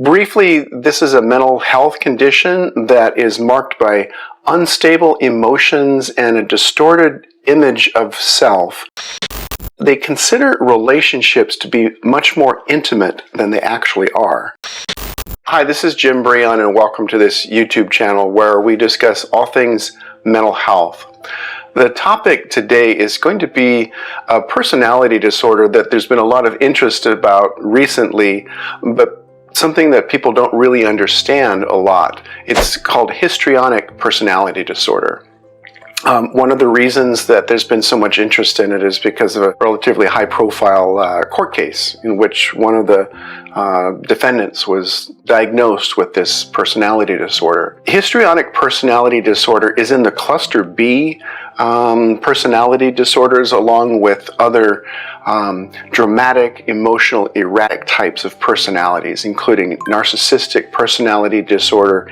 Briefly, this is a mental health condition that is marked by unstable emotions and a distorted image of self. They consider relationships to be much more intimate than they actually are. Hi, this is Jim Brillon, and welcome to this YouTube channel where we discuss all things mental health. The topic today is going to be a personality disorder that there's been a lot of interest about recently, but something that people don't really understand a lot. It's called histrionic personality disorder. One of the reasons that there's been so much interest in it is because of a relatively high-profile court case in which one of the defendants was diagnosed with this personality disorder. Histrionic personality disorder is in the cluster B personality disorders, along with other dramatic, emotional, erratic types of personalities, including narcissistic personality disorder,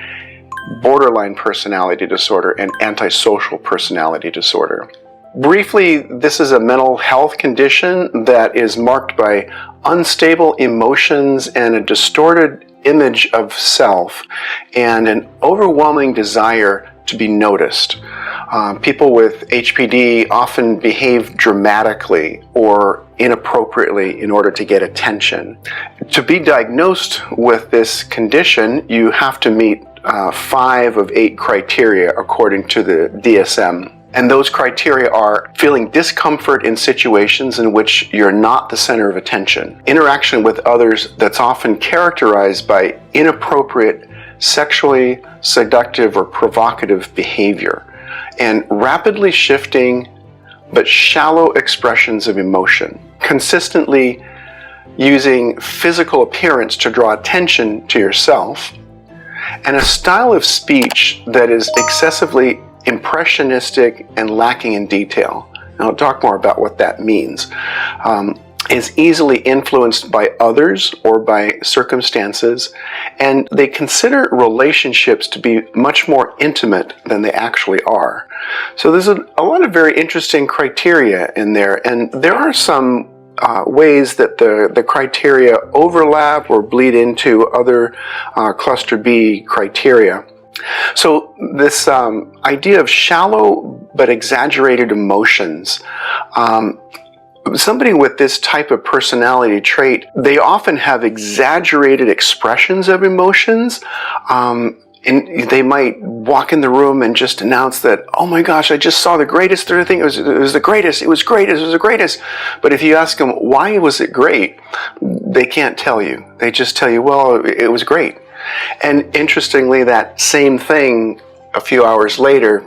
borderline personality disorder, and antisocial personality disorder. Briefly, this is a mental health condition that is marked by unstable emotions and a distorted image of self and an overwhelming desire to be noticed. People with HPD often behave dramatically or inappropriately in order to get attention. To be diagnosed with this condition, you have to meet 5 of 8 criteria according to the DSM. And those criteria are feeling discomfort in situations in which you're not the center of attention, interaction with others that's often characterized by inappropriate, sexually seductive or provocative behavior, and rapidly shifting but shallow expressions of emotion, consistently using physical appearance to draw attention to yourself, and a style of speech that is excessively impressionistic and lacking in detail. And I'll talk more about what that means. Is easily influenced by others or by circumstances, and they consider relationships to be much more intimate than they actually are. So there's a lot of very interesting criteria in there, and there are some ways that the criteria overlap or bleed into other cluster B criteria. So this idea of shallow but exaggerated emotions, somebody with this type of personality trait, they often have exaggerated expressions of emotions. And they might walk in the room and just announce that, oh my gosh, I just saw the greatest thing. It was the greatest. It was great. It was the greatest. But if you ask them, why was it great? They can't tell you. They just tell you, well, it was great. And interestingly, that same thing a few hours later,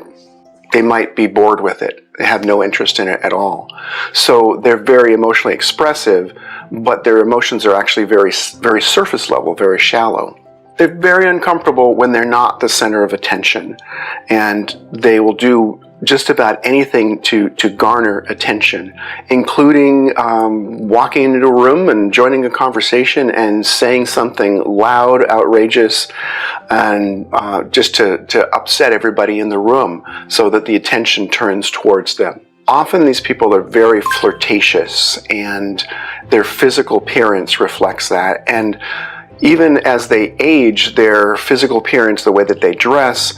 they might be bored with it. They have no interest in it at all. So they're very emotionally expressive, but their emotions are actually very, very surface level, very shallow. They're very uncomfortable when they're not the center of attention, and they will do just about anything to garner attention, including walking into a room and joining a conversation and saying something loud, outrageous, and just to upset everybody in the room so that the attention turns towards them. Often these people are very flirtatious, and their physical appearance reflects that. And even as they age, their physical appearance, the way that they dress,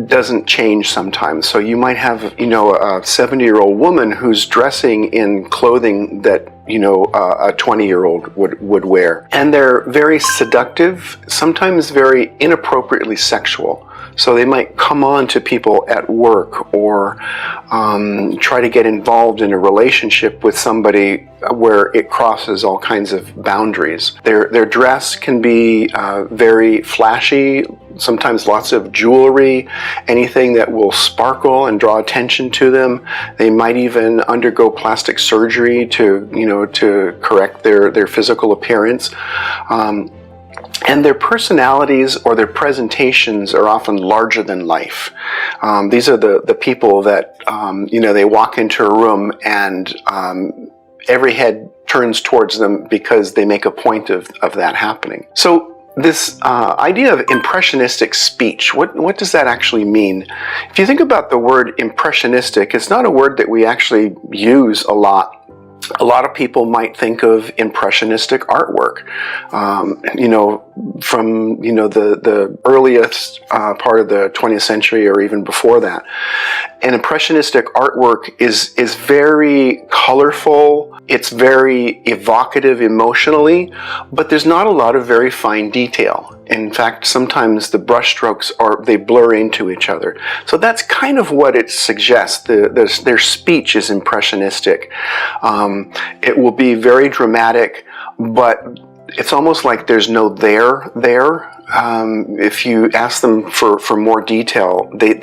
doesn't change sometimes. So you might have, a 70-year-old woman who's dressing in clothing that, a 20-year-old would wear. And they're very seductive, sometimes very inappropriately sexual. So they might come on to people at work or try to get involved in a relationship with somebody where it crosses all kinds of boundaries. Their dress can be very flashy, sometimes lots of jewelry, anything that will sparkle and draw attention to them. They might even undergo plastic surgery to correct their physical appearance. And their personalities or their presentations are often larger than life. These are the people that, they walk into a room and every head turns towards them because they make a point of that happening. So this idea of impressionistic speech, what does that actually mean? If you think about the word impressionistic, it's not a word that we actually use a lot A lot of people might think of impressionistic artwork, from the earliest part of the 20th century or even before that. And impressionistic artwork is very colorful. It's very evocative emotionally, but there's not a lot of very fine detail. In fact, sometimes the brushstrokes they blur into each other. So that's kind of what it suggests. Their speech is impressionistic. It will be very dramatic, but it's almost like there's no there. If you ask them for more detail, they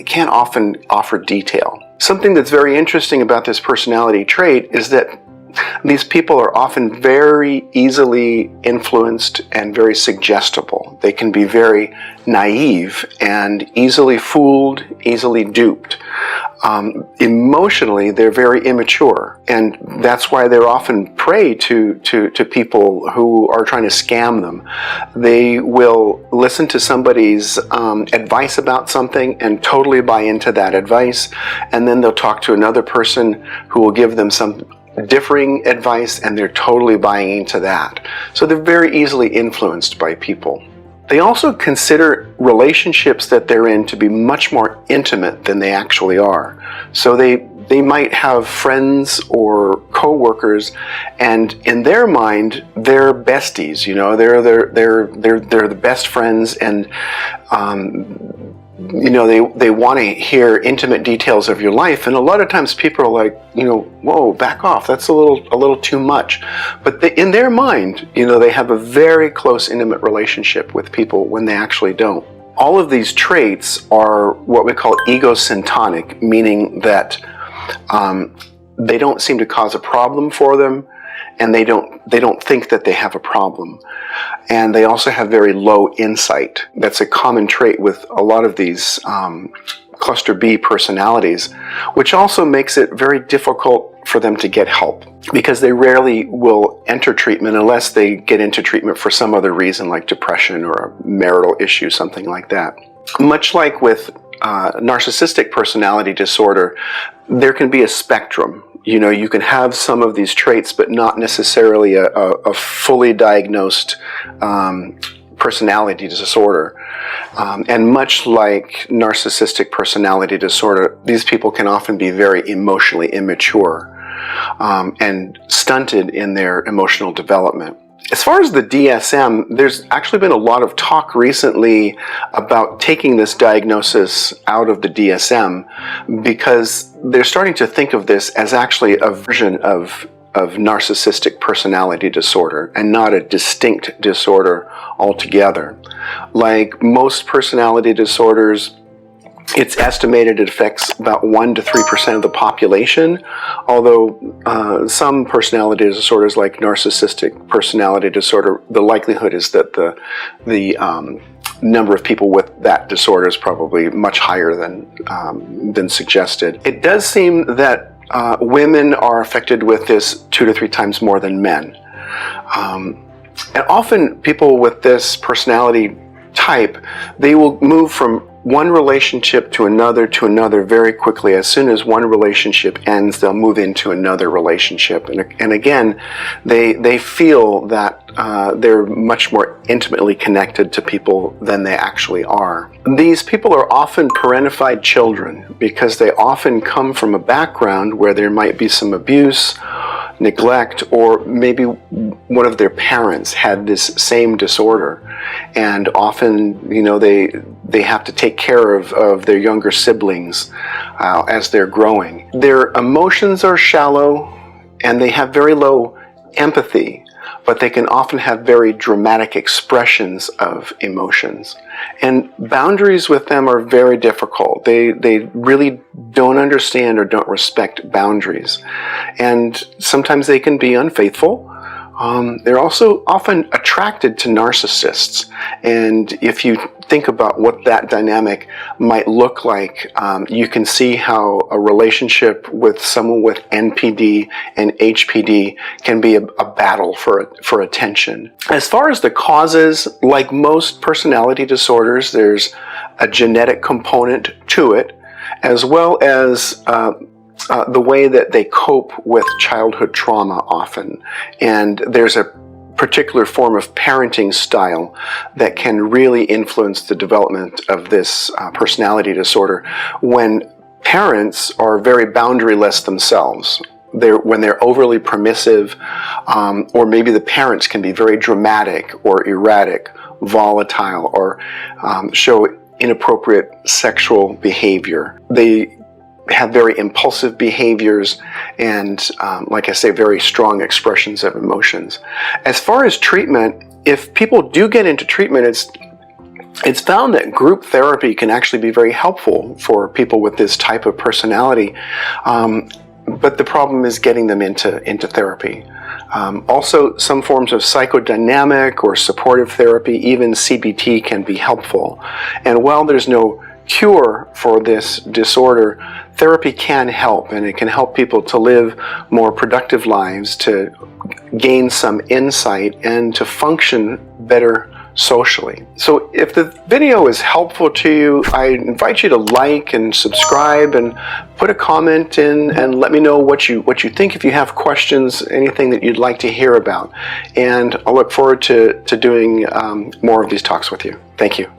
can't often offer detail. Something that's very interesting about this personality trait is that these people are often very easily influenced and very suggestible. They can be very naive and easily fooled, easily duped. Emotionally, they're very immature, and that's why they're often prey to people who are trying to scam them. They will listen to somebody's advice about something and totally buy into that advice, and then they'll talk to another person who will give them some differing advice, and they're totally buying into that. So they're very easily influenced by people. They also consider relationships that they're in to be much more intimate than they actually are. So they might have friends or co-workers, and in their mind, they're besties. They're the best friends, and they want to hear intimate details of your life, and a lot of times people are like, whoa, back off, that's a little too much. But in their mind, they have a very close, intimate relationship with people when they actually don't. All of these traits are what we call egosyntonic, meaning that they don't seem to cause a problem for them, and they don't think that they have a problem. And they also have very low insight. That's a common trait with a lot of these cluster B personalities, which also makes it very difficult for them to get help, because they rarely will enter treatment unless they get into treatment for some other reason, like depression or a marital issue, something like that. Much like with narcissistic personality disorder, there can be a spectrum. You can have some of these traits, but not necessarily a fully diagnosed personality disorder. And much like narcissistic personality disorder, these people can often be very emotionally immature and stunted in their emotional development. As far as the DSM, there's actually been a lot of talk recently about taking this diagnosis out of the DSM, because they're starting to think of this as actually a version of narcissistic personality disorder and not a distinct disorder altogether. Like most personality disorders, it's estimated it affects about 1 to 3% of the population, although some personality disorders like narcissistic personality disorder, the likelihood is that the number of people with that disorder is probably much higher than suggested. It does seem that women are affected with this 2 to 3 times more than men. And often people with this personality type, they will move from one relationship to another very quickly. As soon as one relationship ends, they'll move into another relationship. And again, they feel that they're much more intimately connected to people than they actually are. These people are often parentified children because they often come from a background where there might be some abuse, neglect, or maybe one of their parents had this same disorder, and often they have to take care of their younger siblings as they're growing. Their emotions are shallow and they have very low empathy, but they can often have very dramatic expressions of emotions. And boundaries with them are very difficult. They really don't understand or don't respect boundaries. And sometimes they can be unfaithful. They're also often attracted to narcissists. And if you think about what that dynamic might look like, you can see how a relationship with someone with NPD and HPD can be a battle for attention. As far as the causes, like most personality disorders, there's a genetic component to it, as well as the way that they cope with childhood trauma often. And there's a particular form of parenting style that can really influence the development of this personality disorder when parents are very boundaryless themselves. When they're overly permissive, or maybe the parents can be very dramatic or erratic, volatile, or show inappropriate sexual behavior. They have very impulsive behaviors and, like I say, very strong expressions of emotions. As far as treatment, if people do get into treatment, it's found that group therapy can actually be very helpful for people with this type of personality. But the problem is getting them into therapy. Also, some forms of psychodynamic or supportive therapy, even CBT, can be helpful. And while there's no cure for this disorder, therapy can help, and it can help people to live more productive lives, to gain some insight, and to function better socially. So if the video is helpful to you, I invite you to like and subscribe and put a comment in and let me know what you think. If you have questions, anything that you'd like to hear about. And I'll look forward to doing more of these talks with you. Thank you.